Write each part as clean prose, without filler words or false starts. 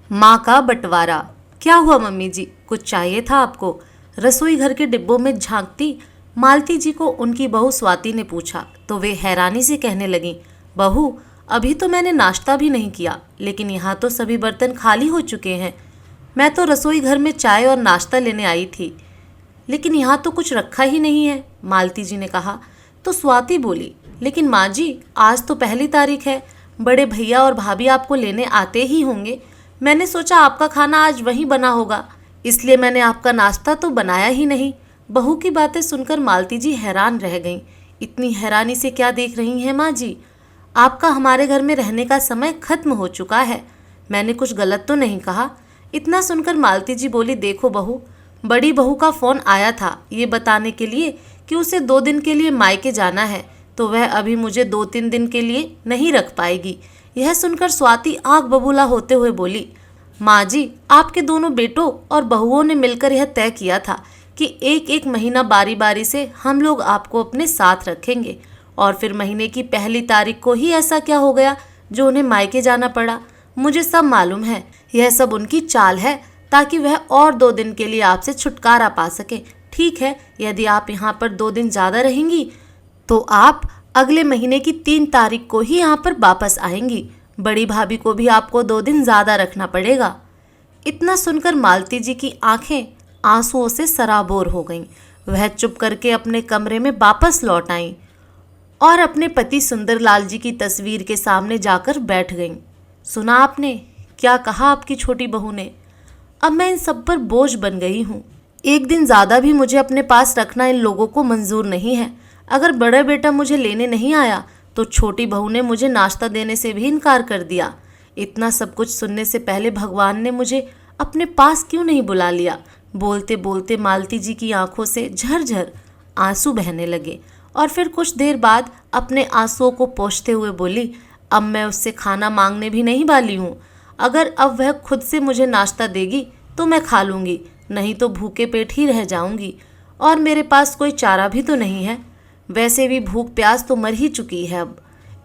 माँ का बंटवारा। क्या हुआ मम्मी जी, कुछ चाहिए था आपको? रसोई घर के डिब्बों में झांकती मालती जी को उनकी बहू स्वाति ने पूछा तो वे हैरानी से कहने लगीं, बहू, अभी तो मैंने नाश्ता भी नहीं किया, लेकिन यहाँ तो सभी बर्तन खाली हो चुके हैं। मैं तो रसोई घर में चाय और नाश्ता लेने आई थी, लेकिन यहाँ तो कुछ रखा ही नहीं है, मालती जी ने कहा। तो स्वाति बोली, लेकिन माँ जी, आज तो पहली तारीख है, बड़े भैया और भाभी आपको लेने आते ही होंगे। मैंने सोचा आपका खाना आज वहीं बना होगा, इसलिए मैंने आपका नाश्ता तो बनाया ही नहीं। बहू की बातें सुनकर मालती जी हैरान रह गईं। इतनी हैरानी से क्या देख रही हैं माँ जी? आपका हमारे घर में रहने का समय खत्म हो चुका है। मैंने कुछ गलत तो नहीं कहा? इतना सुनकर मालती जी बोली, देखो बहू, बड़ी बहू का फ़ोन आया था ये बताने के लिए कि उसे 2 दिन के लिए मायके जाना है, तो वह अभी मुझे 2-3 दिन के लिए नहीं रख पाएगी। यह सुनकर स्वाति आंख बबूला होते हुए बोली, माँ जी, आपके दोनों बेटों और बहुओं ने मिलकर यह तय किया था कि एक एक महीना बारी बारी से हम लोग आपको अपने साथ रखेंगे, और फिर महीने की पहली तारीख को ही ऐसा क्या हो गया जो उन्हें मायके जाना पड़ा। मुझे सब मालूम है, यह सब उनकी चाल है ताकि वह और 2 दिन के लिए आपसे छुटकारा पा सके। ठीक है, यदि आप यहाँ पर 2 दिन ज़्यादा रहेंगी तो आप अगले महीने की 3 तारीख को ही यहाँ पर वापस आएंगी। बड़ी भाभी को भी आपको 2 दिन ज़्यादा रखना पड़ेगा। इतना सुनकर मालती जी की आंखें आंसुओं से सराबोर हो गईं। वह चुप करके अपने कमरे में वापस लौट आईं और अपने पति सुंदरलाल जी की तस्वीर के सामने जाकर बैठ गईं। सुना आपने क्या कहा आपकी छोटी बहू ने? अब मैं इन सब पर बोझ बन गई हूँ। एक दिन ज़्यादा भी मुझे अपने पास रखना इन लोगों को मंजूर नहीं है। अगर बड़ा बेटा मुझे लेने नहीं आया तो छोटी बहू ने मुझे नाश्ता देने से भी इनकार कर दिया। इतना सब कुछ सुनने से पहले भगवान ने मुझे अपने पास क्यों नहीं बुला लिया? बोलते बोलते मालती जी की आंखों से झरझर आंसू बहने लगे और फिर कुछ देर बाद अपने आंसुओं को पोंछते हुए बोली, अब मैं उससे खाना मांगने भी नहीं वाली हूँ। अगर अब वह खुद से मुझे नाश्ता देगी तो मैं खा लूँगी, नहीं तो भूखे पेट ही रह जाऊँगी, और मेरे पास कोई चारा भी तो नहीं है। वैसे भी भूख प्यास तो मर ही चुकी है अब।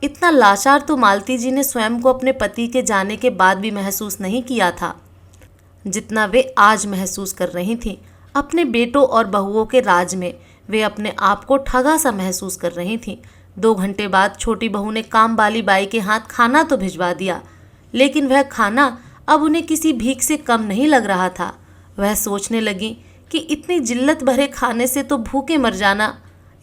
इतना लाचार तो मालती जी ने स्वयं को अपने पति के जाने के बाद भी महसूस नहीं किया था जितना वे आज महसूस कर रही थीं। अपने बेटों और बहुओं के राज में वे अपने आप को ठगा सा महसूस कर रही थीं। 2 घंटे बाद छोटी बहू ने काम वाली बाई के हाथ खाना तो भिजवा दिया, लेकिन वह खाना अब उन्हें किसी भीख से कम नहीं लग रहा था। वह सोचने लगी कि इतनी जिल्लत भरे खाने से तो भूखे मर जाना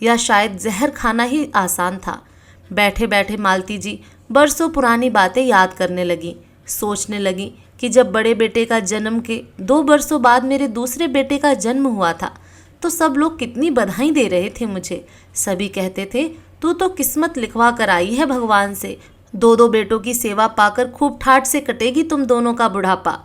या शायद जहर खाना ही आसान था। बैठे बैठे मालती जी बरसों पुरानी बातें याद करने लगी। सोचने लगी कि जब बड़े बेटे का जन्म के 2 वर्षों बाद मेरे दूसरे बेटे का जन्म हुआ था तो सब लोग कितनी बधाई दे रहे थे मुझे। सभी कहते थे, तू तो किस्मत लिखवा कर आई है भगवान से, 2 बेटों की सेवा पाकर खूब ठाठ से कटेगी तुम दोनों का बुढ़ापा।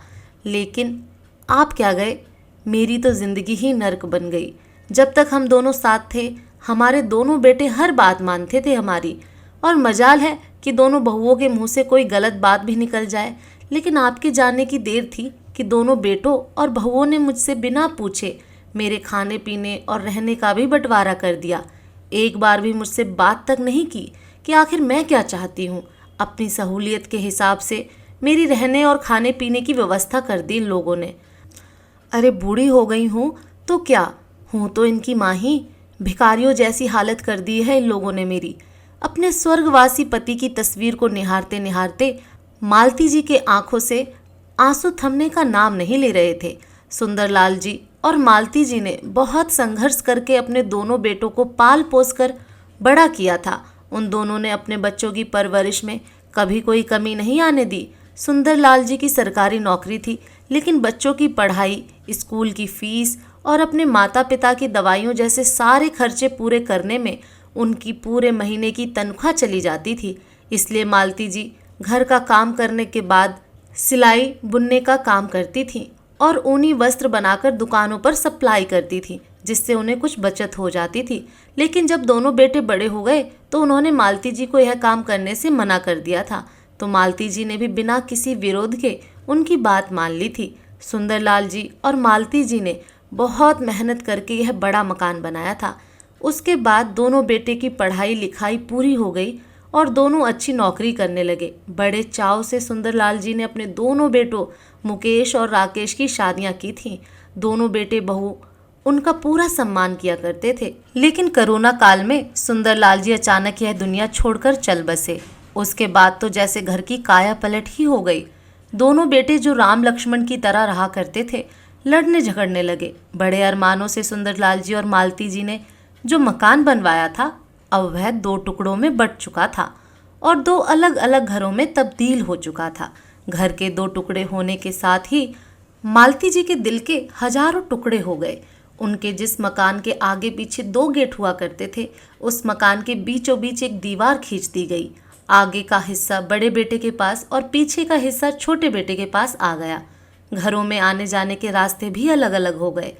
लेकिन आप क्या गए, मेरी तो जिंदगी ही नर्क बन गई। जब तक हम दोनों साथ थे हमारे दोनों बेटे हर बात मानते थे हमारी, और मजाल है कि दोनों बहुओं के मुंह से कोई गलत बात भी निकल जाए। लेकिन आपके जाने की देर थी कि दोनों बेटों और बहुओं ने मुझसे बिना पूछे मेरे खाने पीने और रहने का भी बंटवारा कर दिया। एक बार भी मुझसे बात तक नहीं की कि आखिर मैं क्या चाहती हूँ। अपनी सहूलियत के हिसाब से मेरी रहने और खाने पीने की व्यवस्था कर दी इन लोगों ने। अरे बूढ़ी हो गई हूँ तो क्या, हूँ तो इनकी माँ ही। भिखारियों जैसी हालत कर दी है इन लोगों ने मेरी। अपने स्वर्गवासी पति की तस्वीर को निहारते निहारते मालती जी के आंखों से आंसू थमने का नाम नहीं ले रहे थे। सुंदरलाल जी और मालती जी ने बहुत संघर्ष करके अपने दोनों बेटों को पाल पोस कर बड़ा किया था। उन दोनों ने अपने बच्चों की परवरिश में कभी कोई कमी नहीं आने दी। सुंदरलाल जी की सरकारी नौकरी थी, लेकिन बच्चों की पढ़ाई, स्कूल की फीस और अपने माता पिता की दवाइयों जैसे सारे खर्चे पूरे करने में उनकी पूरे महीने की तनख्वाह चली जाती थी। इसलिए मालती जी घर का काम करने के बाद सिलाई बुनने का काम करती थीं और ऊनी वस्त्र बनाकर दुकानों पर सप्लाई करती थीं, जिससे उन्हें कुछ बचत हो जाती थी। लेकिन जब दोनों बेटे बड़े हो गए तो उन्होंने मालती जी को यह काम करने से मना कर दिया था, तो मालती जी ने भी बिना किसी विरोध के उनकी बात मान ली थी। सुंदरलाल जी और मालती जी ने बहुत मेहनत करके यह बड़ा मकान बनाया था। उसके बाद दोनों बेटे की पढ़ाई लिखाई पूरी हो गई और दोनों अच्छी नौकरी करने लगे। बड़े चाव से सुंदरलाल जी ने अपने दोनों बेटों मुकेश और राकेश की शादियां की थीं। दोनों बेटे बहू उनका पूरा सम्मान किया करते थे। लेकिन कोरोना काल में सुंदरलाल जी अचानक यह दुनिया छोड़कर चल बसे। उसके बाद तो जैसे घर की काया पलट ही हो गई। दोनों बेटे जो राम लक्ष्मण की तरह रहा करते थे, लड़ने झगड़ने लगे। बड़े अरमानों से सुंदरलाल जी और मालती जी ने जो मकान बनवाया था, अब वह 2 टुकड़ों में बंट चुका था और 2 अलग अलग घरों में तब्दील हो चुका था। घर के 2 टुकड़े होने के साथ ही मालती जी के दिल के हजारों टुकड़े हो गए। उनके जिस मकान के आगे पीछे 2 गेट हुआ करते थे, उस मकान के बीचों बीच एक दीवार खींच दी गई। आगे का हिस्सा बड़े बेटे के पास और पीछे का हिस्सा छोटे बेटे के पास आ गया। घरों में आने जाने के रास्ते भी अलग अलग हो गए।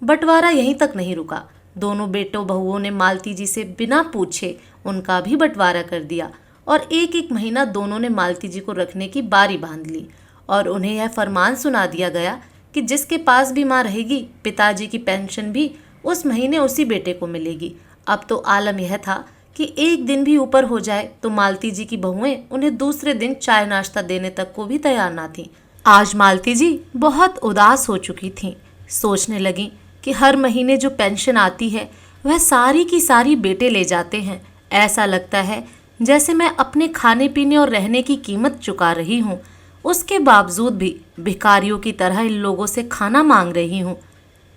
बंटवारा यहीं तक नहीं रुका। दोनों बेटों बहुओं ने मालती जी से बिना पूछे उनका भी बंटवारा कर दिया और एक एक महीना दोनों ने मालती जी को रखने की बारी बांध ली और उन्हें यह फरमान सुना दिया गया कि जिसके पास भी माँ रहेगी, पिताजी की पेंशन भी उस महीने उसी बेटे को मिलेगी। अब तो आलम यह था कि एक दिन भी ऊपर हो जाए तो मालती जी की बहुएं उन्हें दूसरे दिन चाय नाश्ता देने तक को भी तैयार ना थीं। आज मालती जी बहुत उदास हो चुकी थीं। सोचने लगी कि हर महीने जो पेंशन आती है वह सारी की सारी बेटे ले जाते हैं। ऐसा लगता है जैसे मैं अपने खाने पीने और रहने की कीमत चुका रही हूँ, उसके बावजूद भी भिखारियों की तरह इन लोगों से खाना मांग रही हूँ।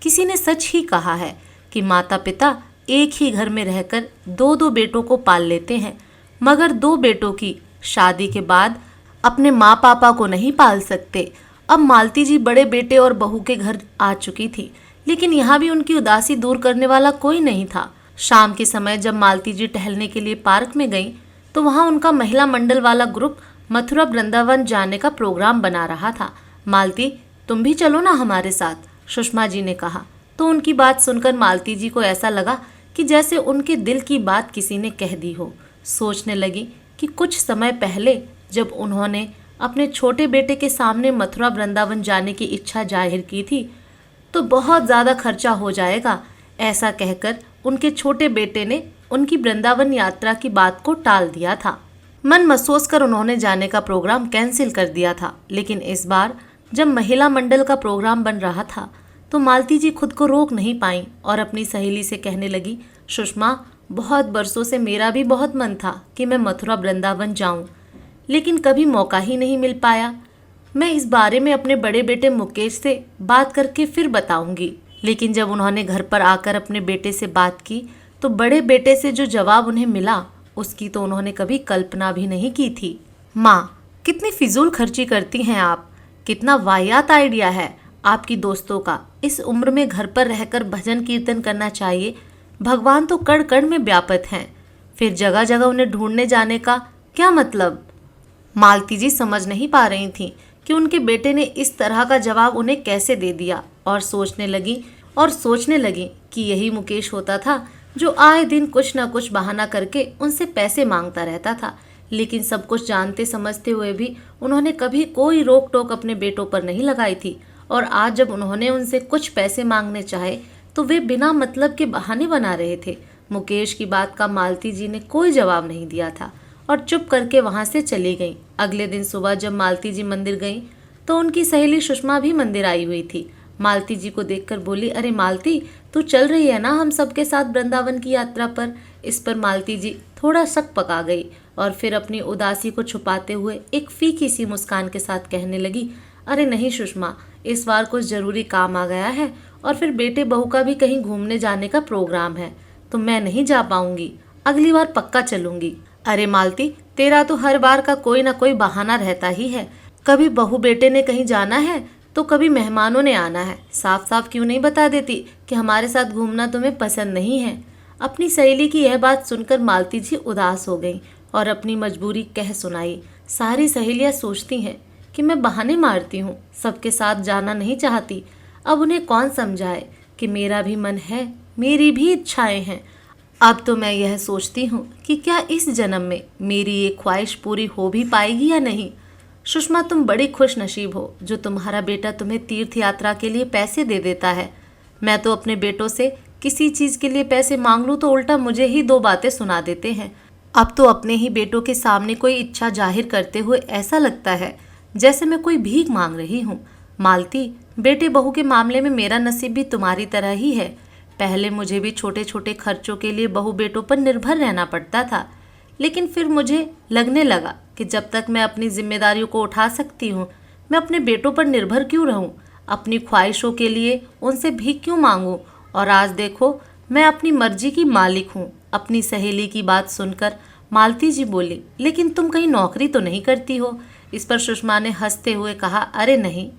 किसी ने सच ही कहा है कि माता पिता एक ही घर में रहकर 2-2 बेटों को पाल लेते हैं, मगर 2 बेटों की शादी के बाद अपने माँ पापा को नहीं पाल सकते। अब मालती जी बड़े बेटे और बहू के घर आ चुकी थी, लेकिन यहाँ भी उनकी उदासी दूर करने वाला कोई नहीं था। शाम के समय जब मालती जी टहलने के लिए पार्क में गईं, तो वहाँ उनका महिला मंडल वाला ग्रुप मथुरा वृंदावन जाने का प्रोग्राम बना रहा था। मालती, तुम भी चलो ना हमारे साथ, सुषमा जी ने कहा। तो उनकी बात सुनकर मालती जी को ऐसा लगा कि जैसे उनके दिल की बात किसी ने कह दी हो। सोचने लगी कि कुछ समय पहले जब उन्होंने अपने छोटे बेटे के सामने मथुरा वृंदावन जाने की इच्छा जाहिर की थी, तो बहुत ज़्यादा खर्चा हो जाएगा। ऐसा कहकर उनके छोटे बेटे ने उनकी वृंदावन यात्रा की बात को टाल दिया था। मन महसूस कर उन्होंने जाने का प्रोग्राम कैंसिल कर दिया था। लेकिन इस बार जब महिला मंडल का प्रोग्राम बन रहा था, तो मालती जी खुद को रोक नहीं पाईं और अपनी सहेली से कहने लगी, सुषमा, बहुत बरसों से मेरा भी बहुत मन था कि मैं मथुरा वृंदावन जाऊं, लेकिन कभी मौका ही नहीं मिल पाया। मैं इस बारे में अपने बड़े बेटे मुकेश से बात करके फिर बताऊंगी। लेकिन जब उन्होंने घर पर आकर अपने बेटे से बात की, तो बड़े बेटे से जो जवाब उन्हें मिला, उसकी तो उन्होंने कभी कल्पना भी नहीं की थी। माँ, कितनी फिजूल खर्ची करती हैं आप। कितना वाहियात आइडिया है आपकी दोस्तों का। इस उम्र में घर पर रहकर भजन कीर्तन करना चाहिए। भगवान तो कण कण में व्यापत हैं, फिर जगह जगह उन्हें ढूंढने जाने का क्या मतलब। मालती जी समझ नहीं पा रही थीं कि उनके बेटे ने इस तरह का जवाब उन्हें कैसे दे दिया और सोचने लगी कि यही मुकेश होता था जो आए दिन कुछ न कुछ बहाना करके उनसे पैसे मांगता रहता था। लेकिन सब कुछ जानते समझते हुए भी उन्होंने कभी कोई रोक टोक अपने बेटों पर नहीं लगाई थी। और आज जब उन्होंने उनसे कुछ पैसे मांगने चाहे तो वे बिना मतलब के बहाने बना रहे थे। मुकेश की बात का मालती जी ने कोई जवाब नहीं दिया था और चुप करके वहां से चली गईं। अगले दिन सुबह जब मालती जी मंदिर गईं, तो उनकी सहेली सुषमा भी मंदिर आई हुई थी। मालती जी को देखकर बोली, अरे मालती, तू चल रही है ना हम सबके साथ वृंदावन की यात्रा पर। इस पर मालती जी थोड़ा शक पका गई और फिर अपनी उदासी को छुपाते हुए एक फीकी सी मुस्कान के साथ कहने लगी, अरे नहीं सुषमा, इस बार कुछ जरूरी काम आ गया है और फिर बेटे बहू का भी कहीं घूमने जाने का प्रोग्राम है, तो मैं नहीं जा पाऊंगी। अगली बार पक्का चलूंगी। अरे मालती, तेरा तो हर बार का कोई ना कोई बहाना रहता ही है। कभी बहू बेटे ने कहीं जाना है तो कभी मेहमानों ने आना है। साफ साफ क्यों नहीं बता देती कि हमारे साथ घूमना तुम्हें पसंद नहीं है। अपनी सहेली की यह बात सुनकर मालती जी उदास हो गई और अपनी मजबूरी कह सुनाई। सारी सहेलियां सोचती हैं कि मैं बहाने मारती हूँ, सबके साथ जाना नहीं चाहती। अब उन्हें कौन समझाए कि मेरा भी मन है, मेरी भी इच्छाएं हैं। अब तो मैं यह सोचती हूँ कि क्या इस जन्म में मेरी ये ख्वाहिश पूरी हो भी पाएगी या नहीं। सुषमा, तुम बड़ी खुश नसीब हो जो तुम्हारा बेटा तुम्हें तीर्थ यात्रा के लिए पैसे दे देता है। मैं तो अपने बेटों से किसी चीज़ के लिए पैसे मांग लूँ तो उल्टा मुझे ही 2 बातें सुना देते हैं। अब तो अपने ही बेटों के सामने कोई इच्छा जाहिर करते हुए ऐसा लगता है जैसे मैं कोई भीख मांग रही हूँ। मालती, बेटे बहू के मामले में मेरा नसीब भी तुम्हारी तरह ही है। पहले मुझे भी छोटे छोटे खर्चों के लिए बहू बेटों पर निर्भर रहना पड़ता था, लेकिन फिर मुझे लगने लगा कि जब तक मैं अपनी जिम्मेदारियों को उठा सकती हूँ, मैं अपने बेटों पर निर्भर क्यों रहूँ, अपनी ख्वाहिशों के लिए उनसे भीख क्यों मांगूँ। और आज देखो, मैं अपनी मर्जी की मालिक हूँ। अपनी सहेली की बात सुनकर मालती जी बोली, लेकिन तुम कहीं नौकरी तो नहीं करती हो? इस पर सुषमा ने हंसते हुए कहा, अरे नहीं,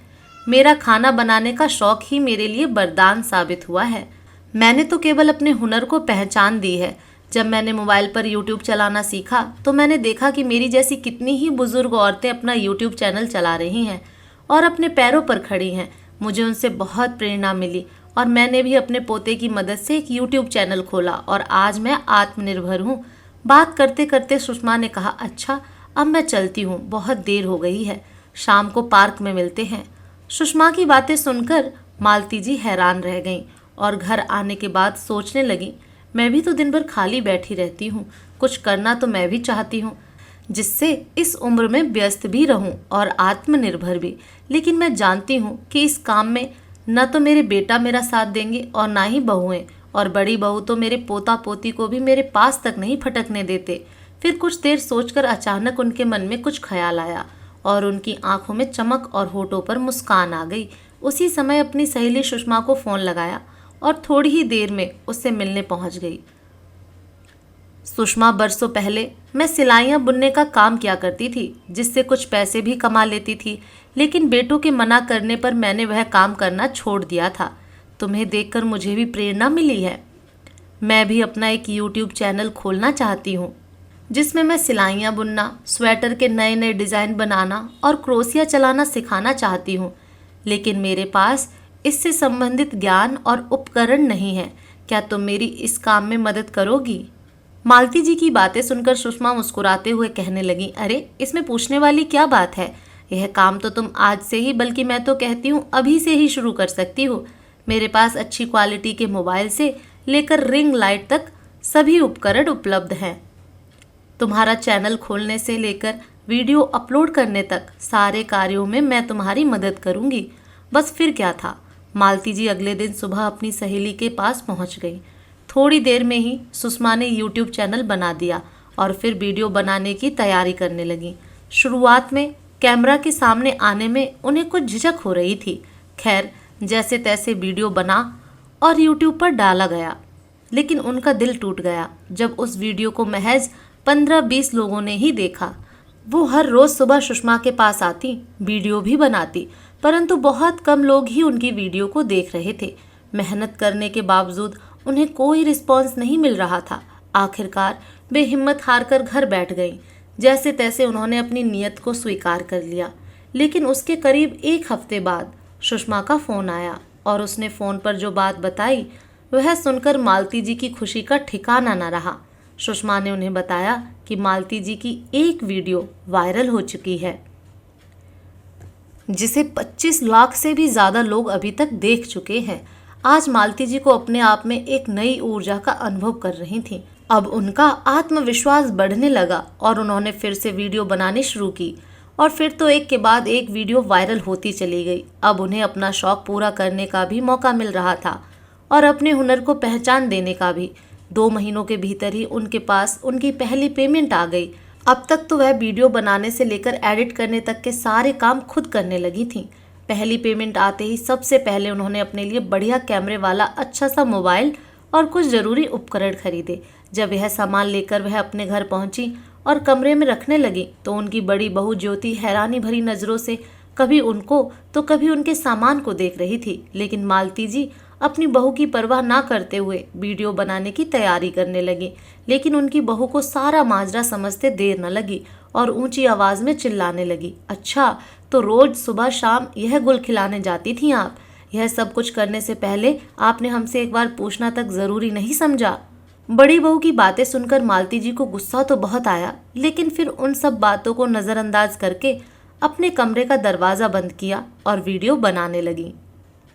मेरा खाना बनाने का शौक ही मेरे लिए वरदान साबित हुआ है। मैंने तो केवल अपने हुनर को पहचान दी है। जब मैंने मोबाइल पर यूट्यूब चलाना सीखा तो मैंने देखा कि मेरी जैसी कितनी ही बुजुर्ग औरतें अपना यूट्यूब चैनल चला रही हैं और अपने पैरों पर खड़ी हैं। मुझे उनसे बहुत प्रेरणा मिली और मैंने भी अपने पोते की मदद से एक यूट्यूब चैनल खोला और आज मैं आत्मनिर्भर हूँ। बात करते करते सुषमा ने कहा, अच्छा अब मैं चलती हूँ, बहुत देर हो गई है, शाम को पार्क में मिलते हैं। सुषमा की बातें सुनकर मालती जी हैरान रह गईं और घर आने के बाद सोचने लगी, मैं भी तो दिन भर खाली बैठी रहती हूँ, कुछ करना तो मैं भी चाहती हूँ जिससे इस उम्र में व्यस्त भी रहूं और आत्मनिर्भर भी। लेकिन मैं जानती हूँ कि इस काम में न तो मेरे बेटा मेरा साथ देंगे और ना ही बहुएं, और बड़ी बहू तो मेरे पोता पोती को भी मेरे पास तक नहीं फटकने देते। फिर कुछ देर सोचकर अचानक उनके मन में कुछ ख्याल आया और उनकी आंखों में चमक और होठों पर मुस्कान आ गई। उसी समय अपनी सहेली सुषमा को फोन लगाया और थोड़ी ही देर में उससे मिलने पहुंच गई। सुषमा, बरसों पहले मैं सिलाइयाँ बुनने का काम किया करती थी, जिससे कुछ पैसे भी कमा लेती थी, लेकिन बेटों के मना करने पर मैंने वह काम करना छोड़ दिया था। तुम्हें देखकर मुझे भी प्रेरणा मिली है। मैं भी अपना एक यूट्यूब चैनल खोलना चाहती हूँ जिसमें मैं सिलाइयाँ बुनना, स्वेटर के नए नए डिज़ाइन बनाना और क्रोशिया चलाना सिखाना चाहती हूँ, लेकिन मेरे पास इससे संबंधित ज्ञान और उपकरण नहीं है। क्या तुम मेरी इस काम में मदद करोगी? मालती जी की बातें सुनकर सुषमा मुस्कुराते हुए कहने लगी, अरे इसमें पूछने वाली क्या बात है? यह काम तो तुम आज से ही, बल्कि मैं तो कहती हूँ अभी से ही शुरू कर सकती हो। मेरे पास अच्छी क्वालिटी के मोबाइल से लेकर रिंग लाइट तक सभी उपकरण उपलब्ध हैं। तुम्हारा चैनल खोलने से लेकर वीडियो अपलोड करने तक सारे कार्यों में मैं तुम्हारी मदद करूँगी। बस फिर क्या था। मालती जी अगले दिन सुबह अपनी सहेली के पास पहुँच गई। थोड़ी देर में ही सुषमा ने यूट्यूब चैनल बना दिया और फिर वीडियो बनाने की तैयारी करने लगी। शुरुआत में कैमरा के सामने आने में उन्हें कुछ झिझक हो रही थी। खैर, जैसे तैसे वीडियो बना और यूट्यूब पर डाला गया, लेकिन उनका दिल टूट गया जब उस वीडियो को महज 15-20 लोगों ने ही देखा। वो हर रोज़ सुबह सुषमा के पास आती, वीडियो भी बनाती, परंतु बहुत कम लोग ही उनकी वीडियो को देख रहे थे। मेहनत करने के बावजूद उन्हें कोई रिस्पॉन्स नहीं मिल रहा था। आखिरकार वे हिम्मत हारकर घर बैठ गईं। जैसे तैसे उन्होंने अपनी नीयत को स्वीकार कर लिया। लेकिन उसके करीब एक हफ्ते बाद सुषमा का फ़ोन आया और उसने फ़ोन पर जो बात बताई वह सुनकर मालती जी की खुशी का ठिकाना न रहा। सुषमा ने उन्हें बताया कि मालती जी की एक वीडियो वायरल हो चुकी है जिसे 25 लाख से भी ज़्यादा लोग अभी तक देख चुके हैं। आज मालती जी को अपने आप में एक नई ऊर्जा का अनुभव कर रही थीं। अब उनका आत्मविश्वास बढ़ने लगा और उन्होंने फिर से वीडियो बनानी शुरू की और फिर तो एक के बाद एक वीडियो वायरल होती चली गई। अब उन्हें अपना शौक पूरा करने का भी मौका मिल रहा था और अपने हुनर को पहचान देने का भी। 2 महीनों के भीतर ही उनके पास उनकी पहली पेमेंट आ गई। अब तक तो वह वीडियो बनाने से लेकर एडिट करने तक के सारे काम खुद करने लगी थीं। पहली पेमेंट आते ही सबसे पहले उन्होंने अपने लिए बढ़िया कैमरे वाला अच्छा सा मोबाइल और कुछ ज़रूरी उपकरण खरीदे। जब यह सामान लेकर वह अपने घर पहुंची और कमरे में रखने लगी तो उनकी बड़ी बहू ज्योति हैरानी भरी नज़रों से कभी उनको तो कभी उनके सामान को देख रही थी। लेकिन मालती जी अपनी बहू की परवाह ना करते हुए वीडियो बनाने की तैयारी करने लगी। लेकिन उनकी बहू को सारा माजरा समझते देर न लगी और ऊंची आवाज़ में चिल्लाने लगी, अच्छा तो रोज़ सुबह शाम यह गुल खिलाने जाती थी आप? यह सब कुछ करने से पहले आपने हमसे एक बार पूछना तक ज़रूरी नहीं समझा? बड़ी बहू की बातें सुनकर मालती जी को गुस्सा तो बहुत आया, लेकिन फिर उन सब बातों को नज़रअंदाज करके अपने कमरे का दरवाज़ा बंद किया और वीडियो बनाने लगी।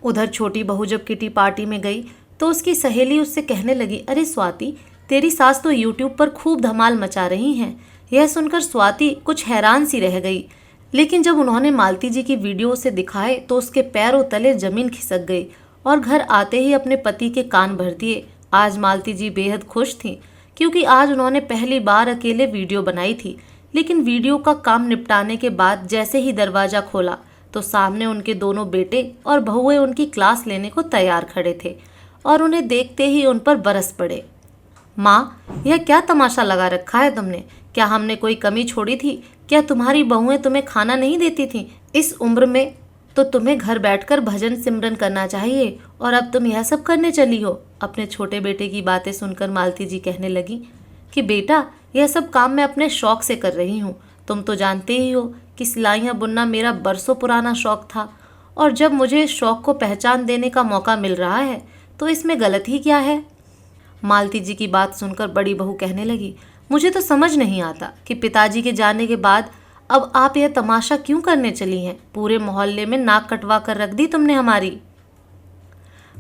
उधर छोटी बहू जब किटी पार्टी में गई तो उसकी सहेली उससे कहने लगी, अरे स्वाति, तेरी सास तो यूट्यूब पर खूब धमाल मचा रही हैं। यह सुनकर स्वाति कुछ हैरान सी रह गई, लेकिन जब उन्होंने मालती जी की वीडियो उसे दिखाए तो उसके पैरों तले जमीन खिसक गई और घर आते ही अपने पति के कान भर दिए। आज मालती जी बेहद खुश थीं, क्योंकि आज उन्होंने पहली बार अकेले वीडियो बनाई थी। लेकिन वीडियो का काम निपटाने के बाद जैसे ही दरवाज़ा खोला तो सामने उनके दोनों बेटे और बहुएं उनकी क्लास लेने को तैयार खड़े थे और उन्हें देखते ही उन पर बरस पड़े। माँ, यह क्या तमाशा लगा रखा है तुमने? क्या हमने कोई कमी छोड़ी थी? क्या तुम्हारी बहुएं तुम्हें खाना नहीं देती थीं? इस उम्र में तो तुम्हें घर बैठकर भजन सिमरन करना चाहिए और अब तुम यह सब करने चली हो। अपने छोटे बेटे की बातें सुनकर मालती जी कहने लगी कि बेटा, यह सब काम मैं अपने शौक से कर रही हूँ। तुम तो जानते ही हो कि सिलाइयाँ बुनना मेरा बरसों पुराना शौक था, और जब मुझे इस शौक को पहचान देने का मौका मिल रहा है तो इसमें गलत ही क्या है? मालती जी की बात सुनकर बड़ी बहू कहने लगी, मुझे तो समझ नहीं आता कि पिताजी के जाने के बाद अब आप यह तमाशा क्यों करने चली हैं? पूरे मोहल्ले में नाक कटवा कर रख दी तुमने हमारी।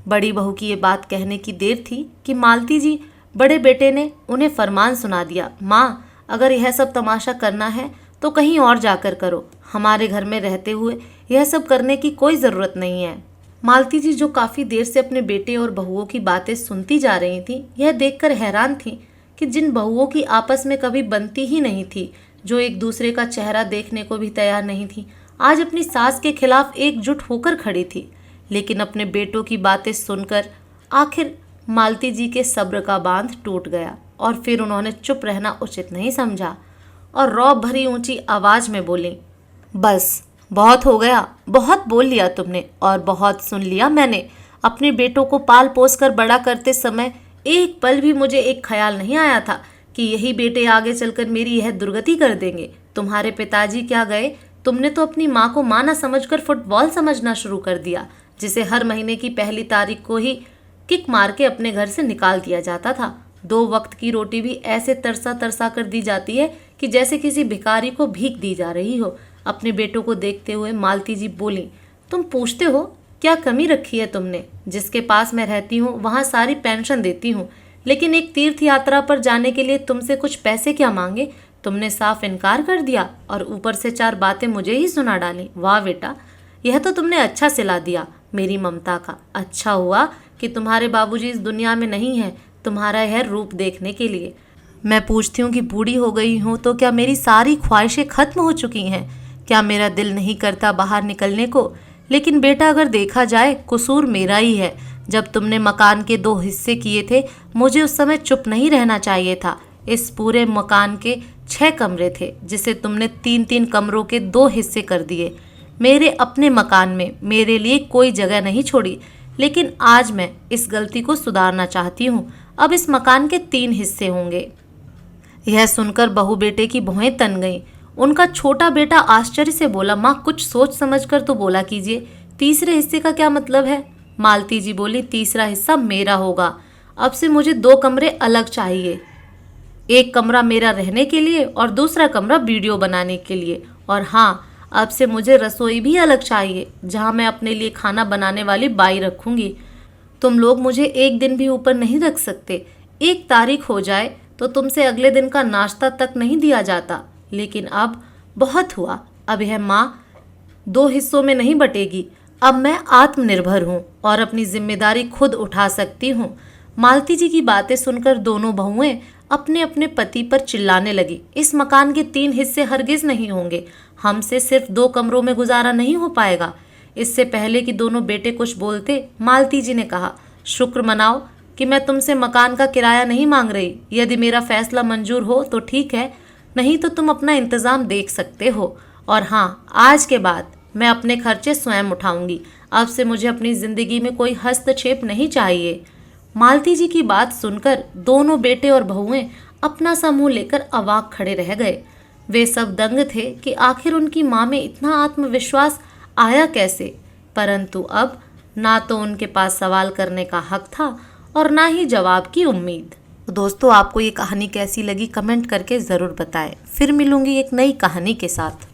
बड़ी बहू की ये बात कहने की देर थी कि मालती जी बड़े बेटे ने उन्हें फरमान सुना दिया, माँ, अगर यह सब तमाशा करना है तो कहीं और जाकर करो। हमारे घर में रहते हुए यह सब करने की कोई ज़रूरत नहीं है। मालती जी, जो काफ़ी देर से अपने बेटे और बहुओं की बातें सुनती जा रही थीं, यह देखकर हैरान थीं कि जिन बहुओं की आपस में कभी बनती ही नहीं थी, जो एक दूसरे का चेहरा देखने को भी तैयार नहीं थी, आज अपनी सास के खिलाफ एकजुट होकर खड़ी थी। लेकिन अपने बेटों की बातें सुनकर आखिर मालती जी के सब्र का बांध टूट गया और फिर उन्होंने चुप रहना उचित नहीं समझा और रौब भरी ऊंची आवाज में बोली, बस बहुत हो गया, बहुत बोल लिया तुमने और बहुत सुन लिया मैंने। अपने बेटों को पाल पोस कर बड़ा करते समय एक पल भी मुझे एक ख्याल नहीं आया था कि यही बेटे आगे चलकर मेरी यह दुर्गति कर देंगे। तुम्हारे पिताजी क्या गए, तुमने तो अपनी माँ को माँ न समझकर फुटबॉल समझना शुरू कर दिया, जिसे हर महीने की पहली तारीख को ही किक मार के अपने घर से निकाल दिया जाता था। 2 वक्त की रोटी भी ऐसे तरसा तरसा कर दी जाती है कि जैसे किसी भिखारी को भीख दी जा रही हो। अपने बेटों को देखते हुए मालती जी बोली, तुम पूछते हो क्या कमी रखी है तुमने? जिसके पास मैं रहती हूँ वहाँ सारी पेंशन देती हूँ, लेकिन एक तीर्थ यात्रा पर जाने के लिए तुमसे कुछ पैसे क्या मांगे? तुमने साफ इनकार कर दिया और ऊपर से 4 बातें मुझे ही सुना डाली। वाह बेटा, यह तो तुमने अच्छा सिला दिया मेरी ममता का। अच्छा हुआ कि तुम्हारे बाबूजी इस दुनिया में नहीं है तुम्हारा यह रूप देखने के लिए। मैं पूछती हूँ कि बूढ़ी हो गई हूँ तो क्या मेरी सारी ख्वाहिशें खत्म हो चुकी हैं? क्या मेरा दिल नहीं करता बाहर निकलने को? लेकिन बेटा, अगर देखा जाए कसूर मेरा ही है। जब तुमने मकान के 2 हिस्से किए थे, मुझे उस समय चुप नहीं रहना चाहिए था। इस पूरे मकान के 6 कमरे थे, जिसे तुमने 3-3 कमरों के 2 हिस्से कर दिए। मेरे अपने मकान में मेरे लिए कोई जगह नहीं छोड़ी। लेकिन आज मैं इस गलती को सुधारना चाहती हूँ। अब इस मकान के 3 हिस्से होंगे। यह सुनकर बहू बेटे की भौहें तन गईं। उनका छोटा बेटा आश्चर्य से बोला, माँ, कुछ सोच समझ कर तो बोला कीजिए, तीसरे हिस्से का क्या मतलब है? मालती जी बोली, तीसरा हिस्सा मेरा होगा। अब से मुझे 2 कमरे अलग चाहिए। एक कमरा मेरा रहने के लिए और दूसरा कमरा वीडियो बनाने के लिए। और हाँ, अब से मुझे रसोई भी अलग चाहिए, जहाँ मैं अपने लिए खाना बनाने वाली बाई रखूँगी। तुम लोग मुझे एक दिन भी ऊपर नहीं रख सकते। 1 तारीख हो जाए तो तुमसे अगले दिन का नाश्ता तक नहीं दिया जाता। लेकिन अब बहुत हुआ। अब यह माँ 2 हिस्सों में नहीं बटेगी। अब मैं आत्मनिर्भर हूँ और अपनी जिम्मेदारी खुद उठा सकती हूँ। मालती जी की बातें सुनकर दोनों बहुएं अपने अपने पति पर चिल्लाने लगी, इस मकान के 3 हिस्से हरगिज नहीं होंगे। हमसे सिर्फ 2 कमरों में गुजारा नहीं हो पाएगा। इससे पहले कि दोनों बेटे कुछ बोलते, मालती जी ने कहा, शुक्र मनाओ कि मैं तुमसे मकान का किराया नहीं मांग रही। यदि मेरा फैसला मंजूर हो तो ठीक है, नहीं तो तुम अपना इंतज़ाम देख सकते हो। और हाँ, आज के बाद मैं अपने खर्चे स्वयं उठाऊंगी। अब से मुझे अपनी ज़िंदगी में कोई हस्तक्षेप नहीं चाहिए। मालती जी की बात सुनकर दोनों बेटे और बहुएं अपना सा मुंह लेकर अवाक खड़े रह गए। वे सब दंग थे कि आखिर उनकी माँ में इतना आत्मविश्वास आया कैसे। परंतु अब ना तो उनके पास सवाल करने का हक था और ना ही जवाब की उम्मीद। तो दोस्तों, आपको ये कहानी कैसी लगी कमेंट करके ज़रूर बताएं। फिर मिलूंगी एक नई कहानी के साथ।